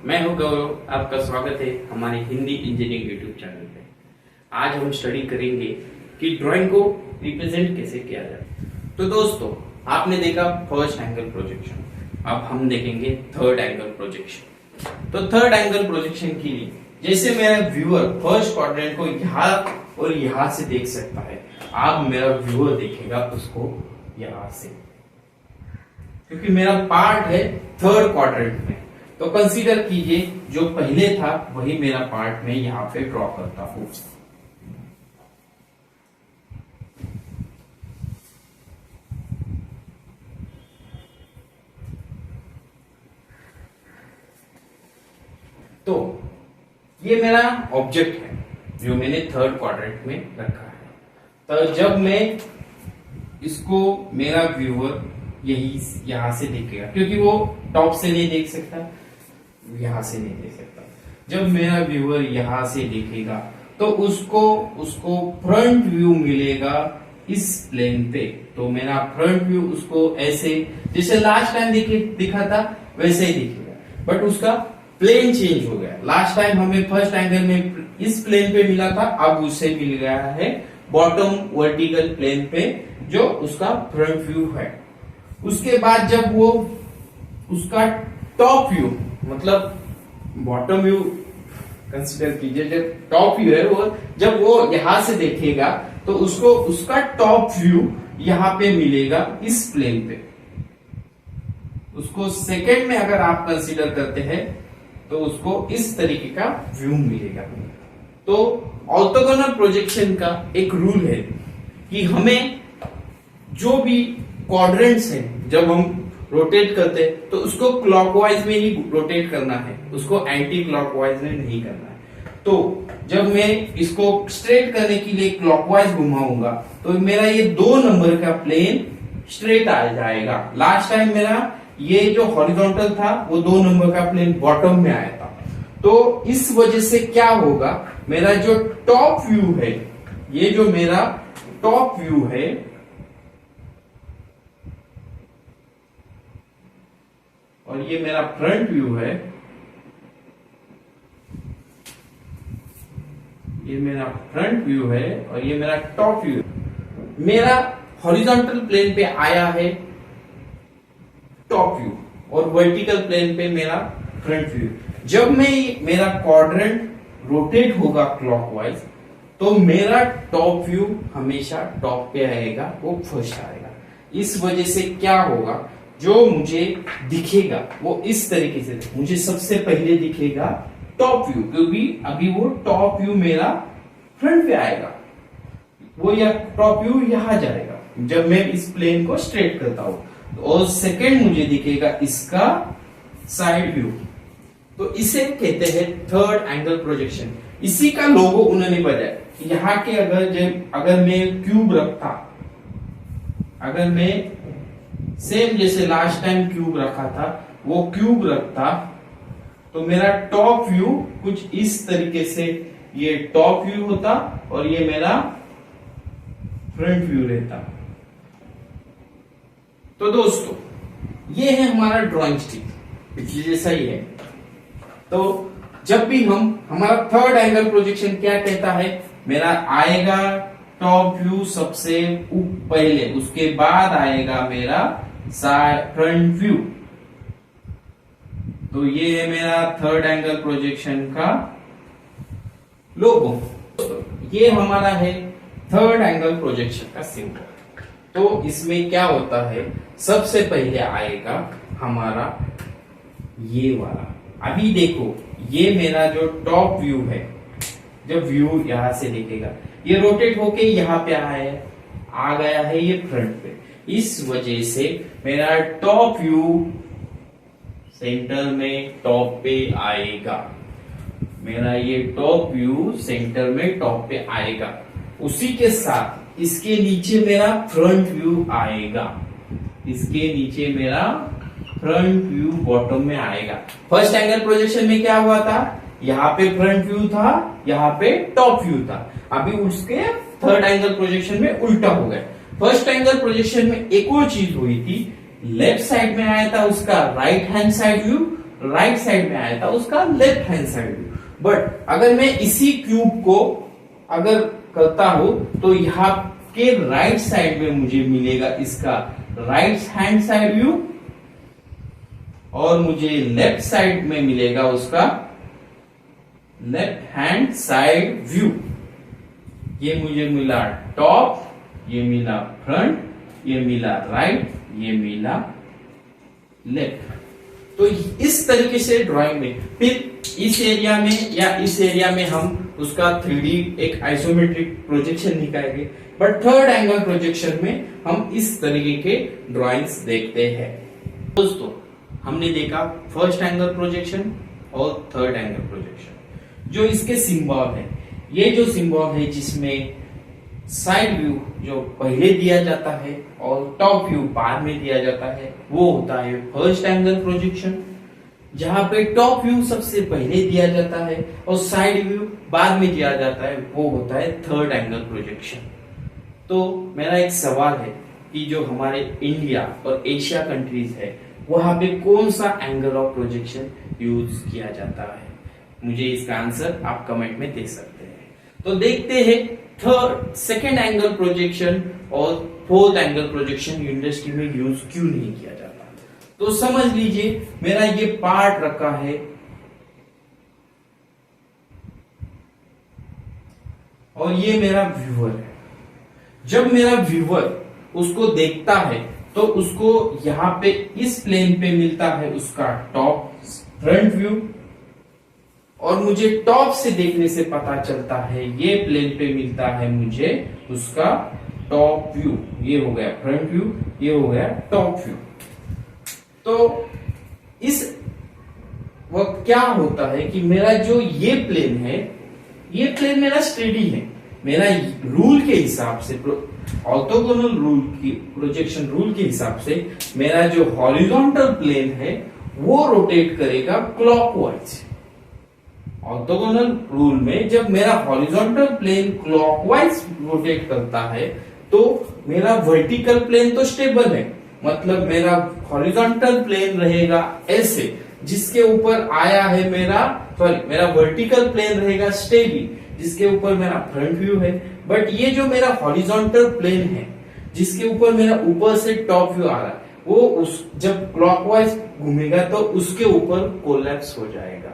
मैं हूं गौरव, आपका स्वागत है हमारे हिंदी इंजीनियरिंग यूट्यूब चैनल पे। आज हम स्टडी करेंगे कि ड्राइंग को रिप्रेजेंट कैसे किया जाए। तो दोस्तों, आपने देखा फर्स्ट एंगल प्रोजेक्शन, अब हम देखेंगे थर्ड एंगल प्रोजेक्शन। तो थर्ड एंगल प्रोजेक्शन के लिए जैसे मेरा व्यूअर फर्स्ट क्वाड्रेंट को यहाँ और यहाँ से देख सकता है, अब मेरा व्यूअर देखेगा उसको यहाँ से, क्योंकि मेरा पार्ट है थर्ड क्वाड्रेंट में। तो कंसीडर कीजिए जो पहले था वही मेरा पार्ट में यहां पे ड्रॉ करता हूं। तो ये मेरा ऑब्जेक्ट है जो मैंने थर्ड क्वाड्रेंट में रखा है। तो जब मैं इसको मेरा व्यूअर यही यहां से देखेगा, क्योंकि वो टॉप से नहीं देख सकता, यहां से नहीं देख सकता। जब मेरा व्यूअर यहां से देखेगा तो उसको फ्रंट व्यू मिलेगा इस प्लेन पे। तो मेरा फ्रंट व्यू उसको ऐसे जैसे लास्ट टाइम दिखा था वैसे ही दिखेगा, बट उसका प्लेन चेंज हो गया। लास्ट टाइम हमें फर्स्ट एंगल में इस प्लेन पे मिला था, अब उससे मिल गया है बॉटम वर्टिकल प्लेन पे, जो उसका फ्रंट व्यू है। उसके बाद जब वो उसका टॉप व्यू, मतलब बॉटम व्यू कंसीडर कीजिए, जब टॉप व्यू है वो, जब वो यहां से देखेगा तो उसको उसका टॉप व्यू यहां पे मिलेगा इस प्लेन पे। उसको सेकेंड में अगर आप कंसीडर करते हैं तो उसको इस तरीके का व्यू मिलेगा। तो ऑर्थोगोनल प्रोजेक्शन का एक रूल है कि हमें जो भी क्वाड्रेंट्स हैं, जब हम रोटेट करते हैं तो उसको क्लॉकवाइज में ही रोटेट करना है, उसको एंटी क्लॉकवाइज में नहीं करना है। तो जब मैं इसको स्ट्रेट करने के लिए क्लॉकवाइज घुमाऊंगा तो मेरा ये 2 नंबर का प्लेन स्ट्रेट आ जाएगा। लास्ट टाइम मेरा ये जो हॉरिजॉन्टल था वो 2 नंबर का प्लेन बॉटम में आया था। तो इस वजह से क्या होगा, मेरा जो टॉप व्यू है, ये जो मेरा टॉप व्यू है, और ये मेरा फ्रंट व्यू है, ये मेरा फ्रंट व्यू है और ये मेरा टॉप व्यू है। मेरा हॉरिजॉन्टल प्लेन पे आया है टॉप व्यू और वर्टिकल प्लेन पे मेरा फ्रंट व्यू। जब मेरा क्वाड्रेंट रोटेट होगा क्लॉकवाइज तो मेरा टॉप व्यू हमेशा टॉप पे आएगा, वो फर्स्ट आएगा। इस वजह से क्या होगा, जो मुझे दिखेगा वो इस तरीके से, मुझे सबसे पहले दिखेगा टॉप व्यू, क्योंकि अभी वो टॉप व्यू मेरा फ्रंट पे आएगा, वो या टॉप व्यू यहां जाएगा जब मैं इस प्लेन को स्ट्रेट करता हूं। और सेकंड मुझे दिखेगा इसका साइड व्यू। तो इसे कहते हैं थर्ड एंगल प्रोजेक्शन। इसी का लोगो उन्होंने बताया। यहाँ के अगर मैं क्यूब रखता, अगर मैं सेम जैसे लास्ट टाइम क्यूब रखा था वो क्यूब रखता, तो मेरा टॉप व्यू कुछ इस तरीके से, ये टॉप व्यू होता और ये मेरा फ्रंट व्यू रहता। तो दोस्तों, ये है हमारा ड्राइंग स्टिक, पिछले जैसा ही है। तो जब भी हमारा थर्ड एंगल प्रोजेक्शन क्या कहता है, मेरा आएगा टॉप व्यू सबसे पहले, उसके बाद आएगा मेरा फ्रंट व्यू। तो ये है मेरा थर्ड एंगल प्रोजेक्शन का लोगो। ये हमारा है थर्ड एंगल प्रोजेक्शन का सिंबल। तो इसमें क्या होता है, सबसे पहले आएगा हमारा ये वाला। अभी देखो, ये मेरा जो टॉप व्यू है, जब व्यू यहां से देखेगा, ये रोटेट होके यहां पे आ गया है ये फ्रंट पे। इस वजह से मेरा टॉप व्यू सेंटर में टॉप पे आएगा। मेरा ये टॉप व्यू सेंटर में टॉप पे आएगा। उसी के साथ इसके नीचे मेरा फ्रंट व्यू आएगा, इसके नीचे मेरा फ्रंट व्यू बॉटम में आएगा। फर्स्ट एंगल प्रोजेक्शन में क्या हुआ था, यहाँ पे फ्रंट व्यू था, यहाँ पे टॉप व्यू था। अभी उसके थर्ड एंगल प्रोजेक्शन में उल्टा हो गया। फर्स्ट एंगल प्रोजेक्शन में एक और चीज हुई थी, लेफ्ट साइड में आया था उसका right hand side view, right side में आया था उसका left hand side view. But अगर मैं इसी क्यूब को अगर करता हूं तो यहाँ के राइट साइड में मुझे मिलेगा इसका राइट हैंड साइड व्यू और मुझे लेफ्ट साइड में मिलेगा उसका लेफ्ट हैंड साइड व्यू। ये मुझे मिला टॉप, ये मिला फ्रंट, ये मिला राइट, ये मिला लेफ्ट। तो इस तरीके से ड्राइंग में फिर इस एरिया में या इस एरिया में हम उसका 3D एक आइसोमेट्रिक प्रोजेक्शन निकालेंगे। बट थर्ड एंगल प्रोजेक्शन में हम इस तरीके के ड्राइंग्स देखते हैं। दोस्तों हमने देखा फर्स्ट एंगल प्रोजेक्शन और थर्ड एंगल प्रोजेक्शन। जो इसके सिंबल है, ये जो सिंबल है जिसमें साइड व्यू जो पहले दिया जाता है और टॉप व्यू बाद में दिया जाता है, वो होता है फर्स्ट एंगल प्रोजेक्शन। जहां पे टॉप व्यू सबसे पहले दिया जाता है और साइड व्यू बाद में दिया जाता है, वो होता है थर्ड एंगल प्रोजेक्शन। तो मेरा एक सवाल है कि जो हमारे इंडिया और एशिया कंट्रीज है वहां पे कौन सा एंगल ऑफ प्रोजेक्शन यूज किया जाता है? मुझे इसका आंसर आप कमेंट में दे सकते हैं। तो देखते हैं थर्ड सेकेंड एंगल प्रोजेक्शन और फोर्थ एंगल प्रोजेक्शन इंडस्ट्री में यूज क्यों नहीं किया जाता। तो समझ लीजिए मेरा ये पार्ट रखा है और ये मेरा व्यूअर है। जब मेरा व्यूअर उसको देखता है तो उसको यहां पे इस प्लेन पे मिलता है उसका टॉप फ्रंट व्यू और मुझे टॉप से देखने से पता चलता है ये प्लेन पे मिलता है मुझे उसका टॉप व्यू। ये हो गया फ्रंट व्यू, ये हो गया टॉप व्यू। तो इस वक्त क्या होता है कि मेरा जो ये प्लेन है, ये प्लेन मेरा स्टेडी है। मेरा रूल के हिसाब से, ऑर्थोगोनल रूल की प्रोजेक्शन रूल के हिसाब से मेरा जो हॉरिजॉन्टल प्लेन है वो रोटेट करेगा क्लॉकवाइज। ऑर्थोगोनल रूल में जब मेरा हॉरिजॉन्टल प्लेन क्लॉकवाइज रोटेट करता है तो मेरा वर्टिकल प्लेन तो स्टेबल है, मतलब मेरा हॉरिजॉन्टल प्लेन रहेगा ऐसे, जिसके ऊपर आया है मेरा वर्टिकल प्लेन रहेगा स्टेडी, जिसके ऊपर मेरा फ्रंट व्यू है। बट ये जो मेरा हॉरिजॉन्टल प्लेन है जिसके ऊपर मेरा ऊपर से टॉप व्यू आ रहा है, वो जब क्लॉकवाइज घूमेगा तो उसके ऊपर कोलैप्स हो जाएगा।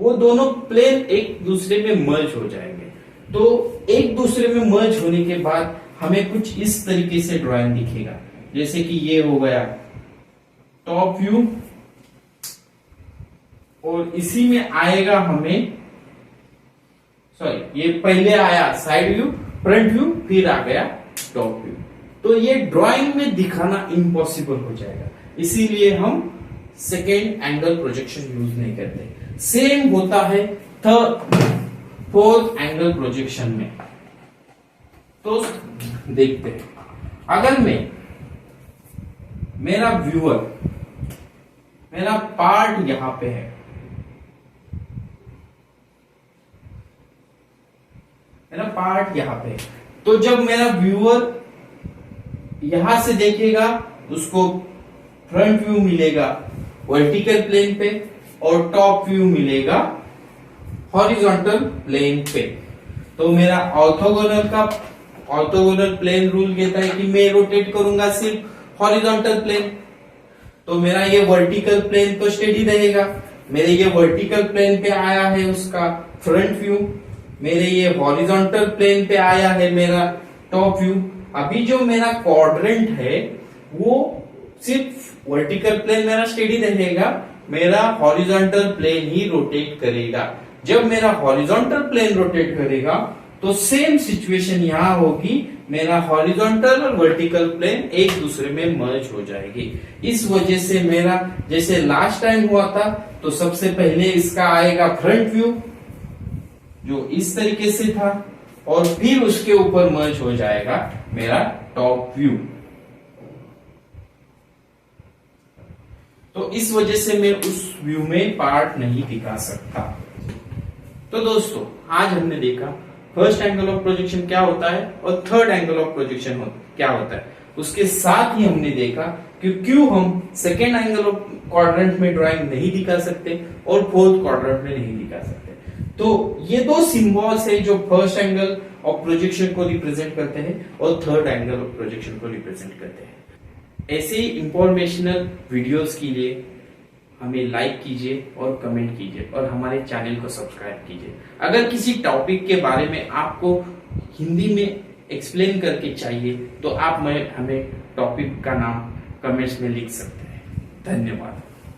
वो दोनों प्लेन एक दूसरे में मर्ज हो जाएंगे। तो एक दूसरे में मर्ज होने के बाद हमें कुछ इस तरीके से ड्राइंग दिखेगा, जैसे कि ये हो गया टॉप व्यू और इसी में आएगा हमें, सॉरी ये पहले आया साइड व्यू, फ्रंट व्यू, फिर आ गया टॉप व्यू। तो ये ड्राइंग में दिखाना इम्पॉसिबल हो जाएगा, इसीलिए हम सेकेंड एंगल प्रोजेक्शन यूज नहीं करते। सेम होता है थर्ड फोर्थ एंगल प्रोजेक्शन में। तो देखते हैं, अगर मेरा व्यूअर, मेरा पार्ट यहां पे है, मेरा पार्ट यहां पे है, तो जब मेरा व्यूअर यहां से देखेगा उसको फ्रंट व्यू मिलेगा वर्टिकल प्लेन पे और टॉप व्यू मिलेगा हॉरिजॉन्टल प्लेन पे। तो मेरा ऑर्थोगोनल प्लेन रूल कहता है कि मैं रोटेट करूंगा सिर्फ हॉरिजॉन्टल प्लेन। तो मेरा ये वर्टिकल प्लेन तो स्टेडी रहेगा। मेरे ये वर्टिकल प्लेन पे आया है उसका फ्रंट व्यू, मेरे ये हॉरिजॉन्टल प्लेन पे आया है मेरा टॉप व्यू। अभी जो मेरा क्वाड्रेंट है वो सिर्फ वर्टिकल प्लेन मेरा स्टेडी रहेगा, मेरा हॉरिजॉन्टल प्लेन ही रोटेट करेगा। जब मेरा हॉरिजॉन्टल प्लेन रोटेट करेगा तो सेम सिचुएशन यहां होगी, मेरा हॉरिजॉन्टल और वर्टिकल प्लेन एक दूसरे में मर्ज हो जाएगी। इस वजह से मेरा जैसे लास्ट टाइम हुआ था, तो सबसे पहले इसका आएगा फ्रंट व्यू जो इस तरीके से था और फिर उसके ऊपर मर्ज हो जाएगा मेरा टॉप व्यू। तो इस वजह से मैं उस व्यू में पार्ट नहीं दिखा सकता। तो दोस्तों आज हमने देखा फर्स्ट एंगल ऑफ प्रोजेक्शन क्या होता है और थर्ड एंगल ऑफ प्रोजेक्शन क्या होता है। उसके साथ ही हमने देखा कि क्यों हम सेकेंड एंगल क्वाड्रेंट में ड्राइंग नहीं दिखा सकते और फोर्थ क्वाड्रेंट में नहीं दिखा सकते। तो ये दो सिंबल्स है जो फर्स्ट एंगल ऑफ प्रोजेक्शन को रिप्रेजेंट करते हैं और थर्ड एंगल ऑफ प्रोजेक्शन को रिप्रेजेंट करते हैं। ऐसे ही इंफॉर्मेशनल वीडियोस के लिए हमें लाइक कीजिए और कमेंट कीजिए और हमारे चैनल को सब्सक्राइब कीजिए। अगर किसी टॉपिक के बारे में आपको हिंदी में एक्सप्लेन करके चाहिए तो आप हमें टॉपिक का नाम कमेंट्स में लिख सकते हैं। धन्यवाद।